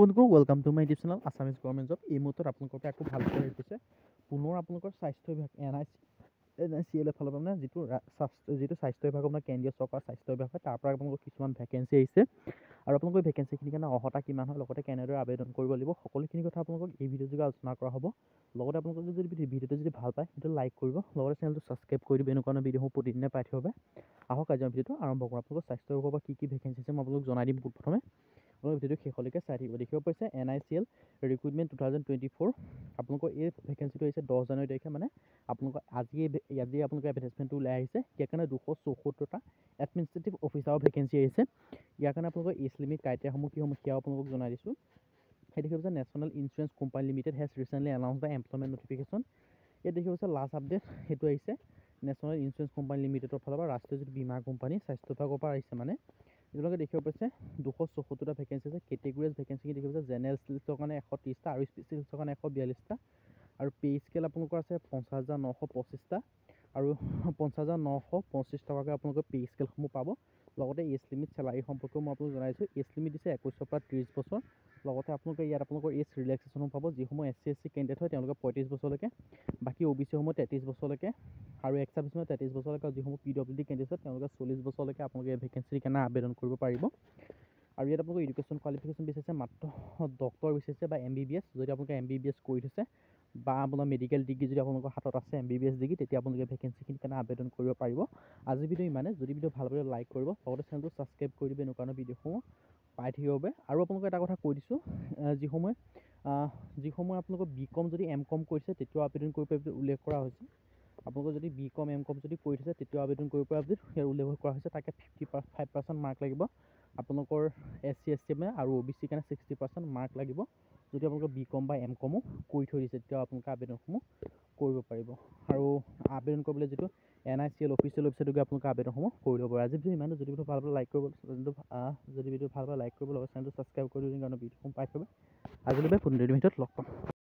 বন্ধুসকল welcome to my YouTube channel Assamese government job. এই মুহূৰ্তত আপোনালোকৰ আকৌ ভাল কৰি আহিছে পুনৰ আপোনালোকৰ স্বাস্থ্য বিভাগ NICL ফালৰ পৰা যিটো স্বাস্থ্য বিভাগ আপোনাৰ কেন্দ্ৰীয় চৰকাৰৰ স্বাস্থ্য বিভাগ হয় তাৰ পৰা আপোনালোকৰ কিছুমান ভেকেঞ্চি আহিছে আৰু আপোনালোকৰ ভেকেঞ্চিখিনিৰ কাৰণে অৰ্হতা কিমান হয় লগতে কেনেদৰে আবেদন কৰিব লাগিব সকলোখিনি কথা আপোনালোকক এই ভিডিঅ'ৰ যোগে আলোচনা কৰা হ'ব। লগতে আপোনালোকে যদি ভিডিঅ'টো যদি ভাল পায় সেইটো লাইক কৰিব, লগতে চেনেলটো ছাবস্ক্ৰাইব কৰি দিব। এনেকুৱা ভিডিঅ'সমূহ প্ৰতিদিনে পাই থাকিব বাবে আহক আজি ভিডিঅ'টো আৰম্ভ কৰোঁ। আপোনালোকৰ স্বাস্থ্য বিভাগৰ পৰা কি ভেকেঞ্চি আছে মই আপোনালোকক জনাই দিম। প্ৰথমে ভিডিঅ'টো শেষলৈকে চাই থাকিব। দেখিব পাইছে NICL ৰিক্ৰুটমেণ্ট 2024 আপোনালোকৰ এই ভেকেঞ্চিটো আহিছে 10 জানুৱাৰী তাৰিখে, মানে আপোনালোকৰ আজি আপোনালোকৰ এডভাৰটাইজমেণ্টটো ওলাই আহিছে। ইয়াৰ কাৰণে 274টা এডমিনিষ্ট্ৰেটিভ অফিচাৰৰ ভেকেঞ্চি আহিছে। ইয়াৰ কাৰণে আপোনালোকৰ এজ লিমিট ক্ৰাইটেৰিয়াসমূহ কি হ'ব সেয়াও আপোনালোকক জনাই দিছোঁ। সেই দেখিব পাইছে national insurance company limited has recently announce the employment notification. ইয়াত দেখিব পাইছে লাষ্ট আপডেট সেইটো আহিছে নেশ্যনেল ইঞ্চুৰেঞ্চ কোম্পানী লিমিটেডৰ ফালৰ পৰা, ৰাষ্ট্ৰীয় যিটো বীমা কোম্পানী স্বাস্থ্য বিভাগৰ পৰা আহিছে। মানে আপোনালোকে দেখিব পাইছে 274টা ভেকেঞ্চি আছে। কেটেগৰিজ ভেকেঞ্চিখিনি দেখিব পাইছে জেনেৰেল লিষ্টৰ কাৰণে 130টা আৰু স্পেচিয়েল লিষ্টৰ কাৰণে 142টা আৰু পে স্কেল আপোনালোকৰ আছে 50,925টা আৰু 50,925 টকাকৈ আপোনালোকৰ পে স্কেলসমূহ পাব। লগতে এজ লিমিট চেলাৰী সম্পৰ্কেও মই আপোনালোক জনাইছোঁ। এজ লিমিট দিছে 21 পৰা 30 বছৰ। লগতে আপোনালোকে ইয়াত আপোনালোকৰ এজ ৰিলেক্সেশ্যনো পাব। যিসমূহ SC কেণ্ডিডেট হয় তেওঁলোকে 35 বছৰলৈকে, বাকী OBC সমূহ 33 বছৰলৈকে আৰু এক্স ছাৰ্ভিচমেন 33 বছৰলৈকে, আৰু যিসমূহ PWD কেণ্ডিডেট হয় তেওঁলোকে 40 বছৰলৈকে আপোনালোকে এই ভেকেঞ্চিৰ কাৰণে আবেদন কৰিব পাৰিব। আৰু ইয়াত আপোনালোকৰ এডুকেশ্যন কোৱালিফিকেশ্যন বিচাৰিছে মাত্ৰ ডক্টৰ বিচাৰিছে বা MBBS। যদি আপোনালোকে MBBS কৰি থৈছে বা আপোনাৰ মেডিকেল ডিগ্ৰী যদি আপোনালোকৰ হাতত আছে MBBS ডিগ্ৰী, তেতিয়া আপোনালোকে ভেকেঞ্চিখিনিৰ কাৰণে আবেদন কৰিব পাৰিব। আজি ভিডিঅ' ইমানে। যদি ভিডিঅ' ভাল পালে লাইক কৰিব, লগতে চেনেলটো ছাবস্ক্ৰাইব কৰি দিব এনেকুৱা ভিডিঅ'সমূহ পাই থাকিব বাবে। আৰু আপোনালোকক এটা কথা কৈ দিছোঁ, যিসমূহে আপোনালোকৰ BCom যদি MCom কৰিছে তেতিয়াও আবেদন কৰিব পাৰিব উল্লেখ কৰা হৈছে। আপোনালোকৰ যদি BCom MCom যদি কৰি থৈছে তেতিয়াও আবেদন কৰিব পাৰিব সেই উল্লেখ কৰা হৈছে। তাকে 55% মাৰ্ক লাগিব আপোনালোকৰ SC ST আৰু OBC কাৰণে 60% মাৰ্ক লাগিব। যদি আপোনালোকৰ BCom বা MCom কৰি থৈ দিছে তেতিয়াও আপোনালোকে আবেদনসমূহ কৰিব পাৰিব। আৰু আবেদন কৰিবলৈ যিটো NICL অফিচিয়েল ৱেবছাইটত গৈ আপোনালোকে আবেদনসমূহ কৰি ল'ব পাৰে। আজি ভিডিঅ' ইমানে। যদি ভিডিঅ' ভাল পালে লাইক কৰিব, যদি ভিডিঅ' ভাল পালে লাইক কৰিব, লগতে চেনেলটো ছাবস্ক্ৰাইব কৰি দিব কাৰণে ভিডিঅ'সমূহ পাই থাকিব। আজিলৈ পুনৰ ভিডিঅ'ত লগ পাম।